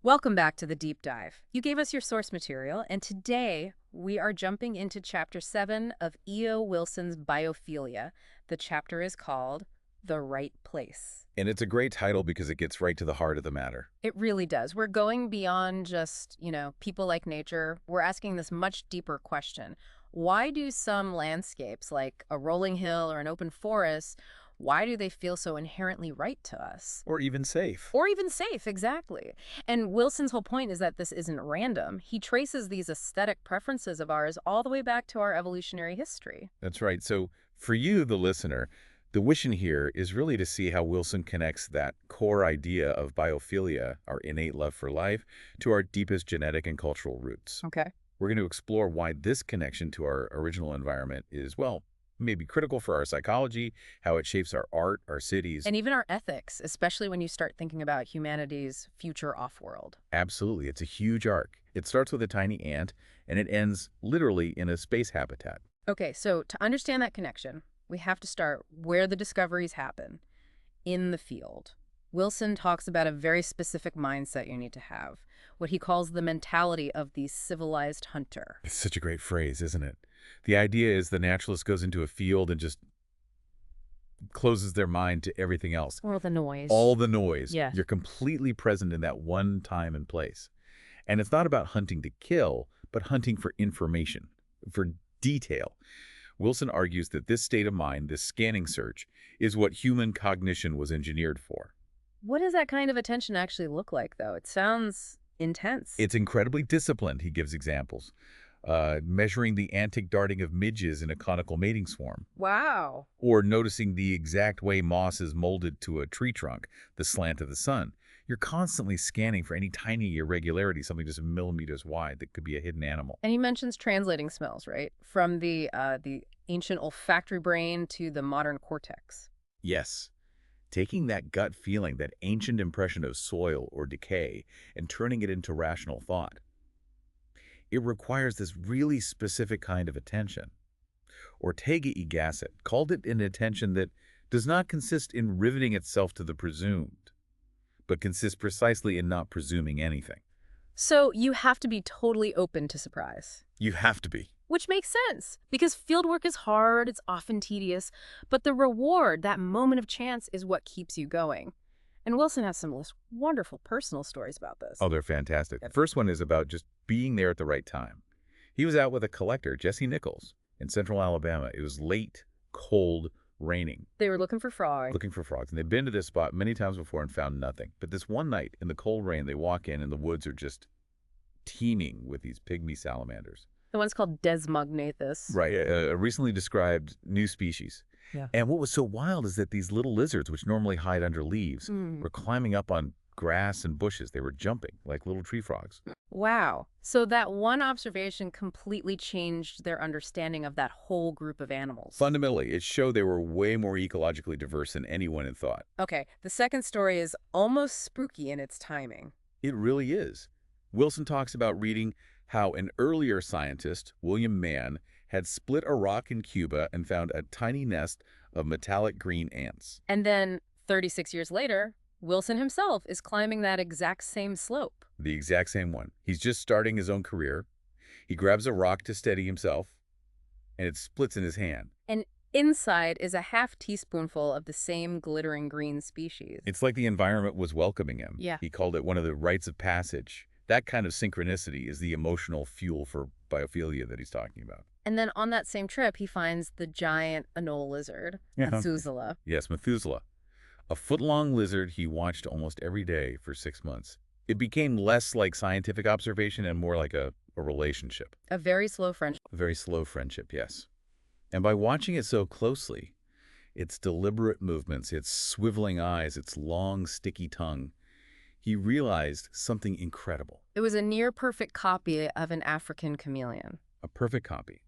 Welcome back to the deep dive. You gave us your source material, and today we are jumping into Chapter 7 of E.O. Wilson's Biophilia. The chapter is called The Right Place. And it's a great title because it gets right to the heart of the matter. It really does. We're going beyond just, people like nature. We're asking this much deeper question. Why do some landscapes, like a rolling hill or an open forest, why do they feel so inherently right to us? Or even safe. Or even safe, exactly. And Wilson's whole point is that this isn't random. He traces these aesthetic preferences of ours all the way back to our evolutionary history. That's right. So for you, the listener, the wish in here is really to see how Wilson connects that core idea of biophilia, our innate love for life, to our deepest genetic and cultural roots. Okay. We're going to explore why this connection to our original environment is, well, maybe critical for our psychology, how it shapes our art, our cities. And even our ethics, especially when you start thinking about humanity's future off-world. Absolutely. It's a huge arc. It starts with a tiny ant, and it ends literally in a space habitat. Okay, so to understand that connection, we have to start where the discoveries happen, in the field. Wilson talks about a very specific mindset you need to have, what he calls the mentality of the civilized hunter. It's such a great phrase, isn't it? The idea is the naturalist goes into a field and just closes their mind to everything else. Or the noise. All the noise. Yeah. You're completely present in that one time and place. And it's not about hunting to kill, but hunting for information, for detail. Wilson argues that this state of mind, this scanning search, is what human cognition was engineered for. What does that kind of attention actually look like, though? It sounds intense. It's incredibly disciplined, he gives examples. Measuring the antic darting of midges in a conical mating swarm. Wow. Or noticing the exact way moss is molded to a tree trunk, the slant of the sun. You're constantly scanning for any tiny irregularity, something just millimeters wide that could be a hidden animal. And he mentions translating smells, right? From the ancient olfactory brain to the modern cortex. Yes. Taking that gut feeling, that ancient impression of soil or decay, and turning it into rational thought. It requires this really specific kind of attention. Ortega y Gasset called it an attention that does not consist in riveting itself to the presumed, but consists precisely in not presuming anything. So you have to be totally open to surprise. You have to be. Which makes sense, because fieldwork is hard, it's often tedious, but the reward, that moment of chance, is what keeps you going. And Wilson has some wonderful personal stories about this. Oh, they're fantastic. The first one is about just being there at the right time. He was out with a collector, Jesse Nichols, in central Alabama. It was late, cold, raining. They were looking for frogs. Looking for frogs. And they'd been to this spot many times before and found nothing. But this one night, in the cold rain, they walk in and the woods are just teeming with these pygmy salamanders. The one's called Desmognathus. Right, a recently described new species. Yeah. And what was so wild is that these little lizards, which normally hide under leaves, were climbing up on grass and bushes. They were jumping like little tree frogs. Wow. So that one observation completely changed their understanding of that whole group of animals. Fundamentally, it showed they were way more ecologically diverse than anyone had thought. Okay, the second story is almost spooky in its timing. It really is. Wilson talks about reading how an earlier scientist, William Mann, had split a rock in Cuba and found a tiny nest of metallic green ants. And then 36 years later, Wilson himself is climbing that exact same slope. The exact same one. He's just starting his own career. He grabs a rock to steady himself, and it splits in his hand. And inside is a half teaspoonful of the same glittering green species. It's like the environment was welcoming him. Yeah. He called it one of the rites of passage. That kind of synchronicity is the emotional fuel for biophilia that he's talking about. And then on that same trip, he finds the giant anole lizard, Methuselah. Yes, Methuselah. A foot-long lizard he watched almost every day for 6 months. It became less like scientific observation and more like a relationship. A very slow friendship. A very slow friendship, yes. And by watching it so closely, its deliberate movements, its swiveling eyes, its long, sticky tongue, he realized something incredible. It was a near-perfect copy of an African chameleon. A perfect copy.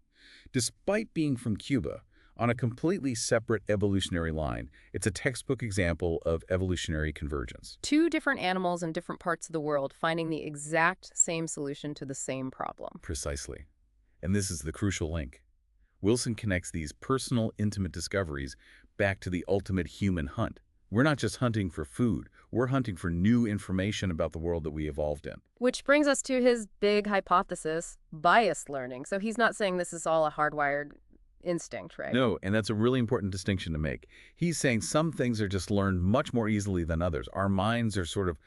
Despite being from Cuba, on a completely separate evolutionary line, it's a textbook example of evolutionary convergence. Two different animals in different parts of the world finding the exact same solution to the same problem. Precisely. And this is the crucial link. Wilson connects these personal, intimate discoveries back to the ultimate human hunt, We're not just hunting for food. We're hunting for new information about the world that we evolved in. Which brings us to his big hypothesis, biased learning. So he's not saying this is all a hardwired instinct, right? No, and that's a really important distinction to make. He's saying some things are just learned much more easily than others. Our minds are sort of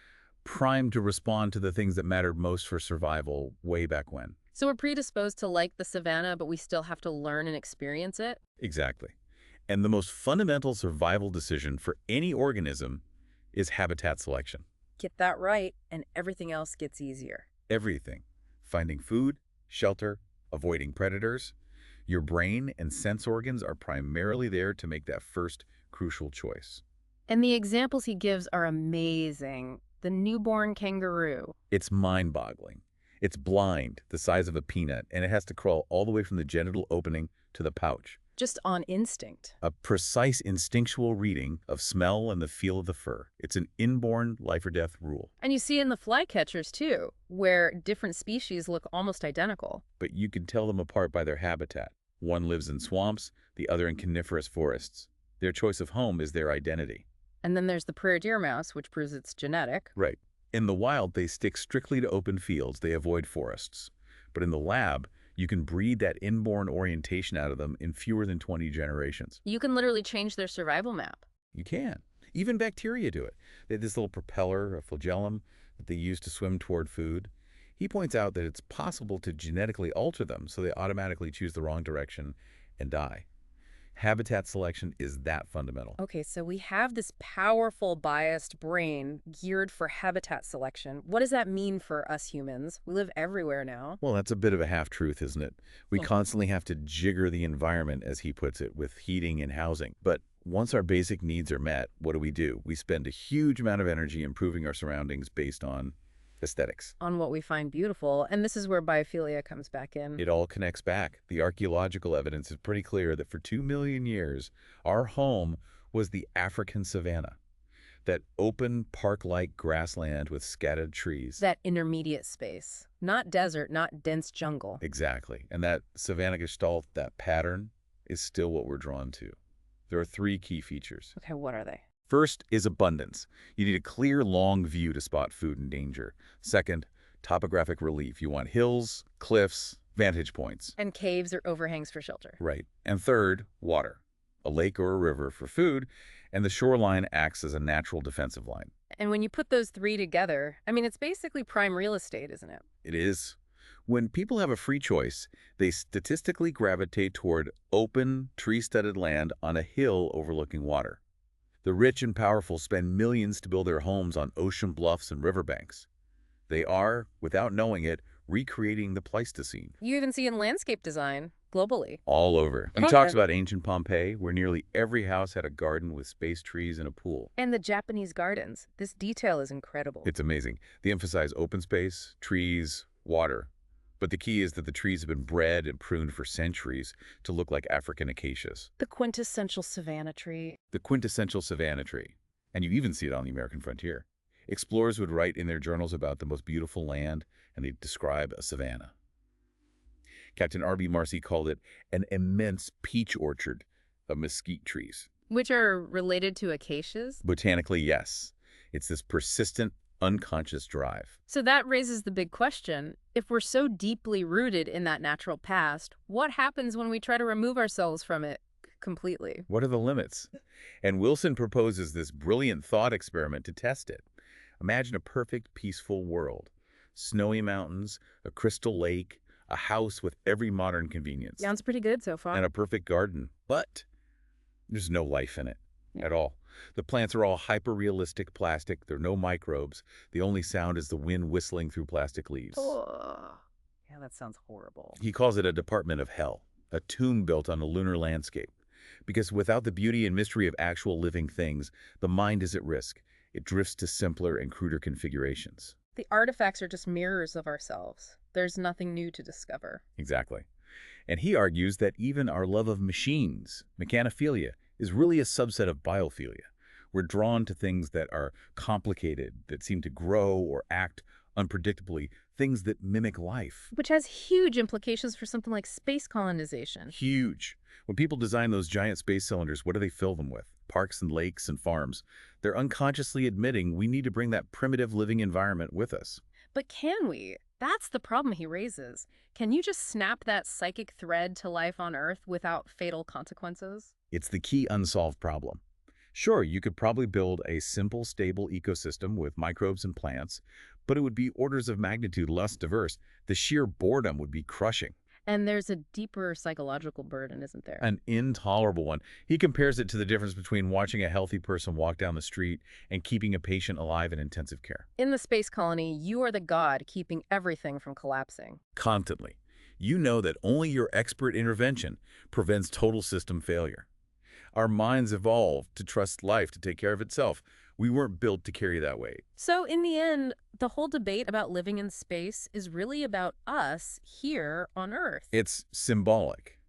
primed to respond to the things that mattered most for survival way back when. So we're predisposed to like the savanna, but we still have to learn and experience it? Exactly. And the most fundamental survival decision for any organism is habitat selection. Get that right, and everything else gets easier. Everything. Finding food, shelter, avoiding predators. Your brain and sense organs are primarily there to make that first crucial choice. And the examples he gives are amazing. The newborn kangaroo. It's mind-boggling. It's blind, the size of a peanut, and it has to crawl all the way from the genital opening to the pouch. Just on instinct. A precise instinctual reading of smell and the feel of the fur. It's an inborn life-or-death rule. And you see it in the flycatchers, too, where different species look almost identical. But you can tell them apart by their habitat. One lives in swamps, the other in coniferous forests. Their choice of home is their identity. And then there's the prairie deer mouse, which proves it's genetic. Right. In the wild, they stick strictly to open fields. They avoid forests. But in the lab, you can breed that inborn orientation out of them in fewer than 20 generations. You can literally change their survival map. You can. Even bacteria do it. They have this little propeller, a flagellum, that they use to swim toward food. He points out that it's possible to genetically alter them so they automatically choose the wrong direction and die. Habitat selection is that fundamental. Okay, so we have this powerful biased brain geared for habitat selection. What does that mean for us humans? We live everywhere now. Well, that's a bit of a half-truth, isn't it? We constantly have to jigger the environment, as he puts it, with heating and housing. But once our basic needs are met, what do? We spend a huge amount of energy improving our surroundings based on aesthetics. On what we find beautiful, and this is where biophilia comes back in. It all connects back. The archaeological evidence is pretty clear that for 2 million years, our home was the African savanna, that open park-like grassland with scattered trees. That intermediate space. Not desert, not dense jungle. Exactly. And that savanna gestalt, that pattern, is still what we're drawn to. There are 3 key features. Okay, what are they? First is abundance. You need a clear, long view to spot food and danger. Second, topographic relief. You want hills, cliffs, vantage points. And caves or overhangs for shelter. Right. And third, water. A lake or a river for food, and the shoreline acts as a natural defensive line. And when you put those 3 together, I mean, it's basically prime real estate, isn't it? It is. When people have a free choice, they statistically gravitate toward open, tree-studded land on a hill overlooking water. The rich and powerful spend millions to build their homes on ocean bluffs and riverbanks. They are, without knowing it, recreating the Pleistocene. You even see in landscape design, globally. All over. He talks about ancient Pompeii, where nearly every house had a garden with space trees and a pool. And the Japanese gardens. This detail is incredible. It's amazing. They emphasize open space, trees, water. But the key is that the trees have been bred and pruned for centuries to look like African acacias. The quintessential savanna tree. The quintessential savanna tree. And you even see it on the American frontier. Explorers would write in their journals about the most beautiful land, and they'd describe a savanna. Captain R.B. Marcy called it an immense peach orchard of mesquite trees. Which are related to acacias? Botanically, yes. It's this persistent, unconscious drive. So that raises the big question. If we're so deeply rooted in that natural past, what happens when we try to remove ourselves from it completely? What are the limits? And Wilson proposes this brilliant thought experiment to test it. Imagine a perfect, peaceful world. Snowy mountains, a crystal lake, a house with every modern convenience. Sounds pretty good so far. And a perfect garden. But there's no life in it at all. The plants are all hyper-realistic plastic. There are no microbes. The only sound is the wind whistling through plastic leaves. Oh, yeah, that sounds horrible. He calls it a department of hell, a tomb built on a lunar landscape. Because without the beauty and mystery of actual living things, the mind is at risk. It drifts to simpler and cruder configurations. The artifacts are just mirrors of ourselves. There's nothing new to discover. Exactly. And he argues that even our love of machines, mechanophilia, is really a subset of biophilia. We're drawn to things that are complicated, that seem to grow or act unpredictably, things that mimic life. Which has huge implications for something like space colonization. Huge. When people design those giant space cylinders, what do they fill them with? parks and lakes and farms, they're unconsciously admitting we need to bring that primitive living environment with us. But can we? That's the problem he raises. Can you just snap that psychic thread to life on Earth without fatal consequences? It's the key unsolved problem. Sure, you could probably build a simple, stable ecosystem with microbes and plants, but it would be orders of magnitude less diverse. The sheer boredom would be crushing. And there's a deeper psychological burden, isn't there? An intolerable one. He compares it to the difference between watching a healthy person walk down the street and keeping a patient alive in intensive care. In the space colony, you are the god keeping everything from collapsing. Constantly. You know that only your expert intervention prevents total system failure. Our minds evolved to trust life to take care of itself. We weren't built to carry that weight. So in the end, the whole debate about living in space is really about us here on Earth. It's symbolic.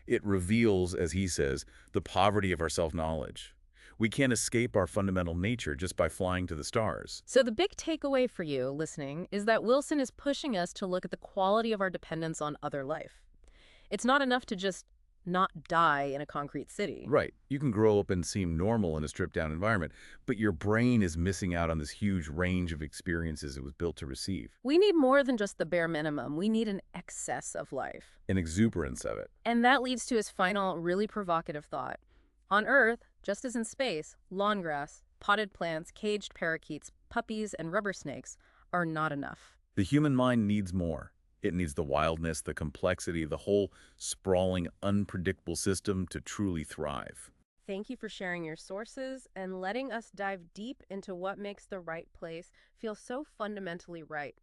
It reveals, as he says, the poverty of our self-knowledge. We can't escape our fundamental nature just by flying to the stars. So the big takeaway for you listening is that Wilson is pushing us to look at the quality of our dependence on other life. It's not enough to just not die in a concrete city. Right. You can grow up and seem normal in a stripped-down environment, but your brain is missing out on this huge range of experiences it was built to receive. We need more than just the bare minimum. We need an excess of life. An exuberance of it. And that leads to his final, really provocative thought. On Earth, just as in space, lawn grass, potted plants, caged parakeets, puppies, and rubber snakes are not enough. The human mind needs more. It needs the wildness, the complexity, the whole sprawling, unpredictable system to truly thrive. Thank you for sharing your sources and letting us dive deep into what makes the right place feel so fundamentally right.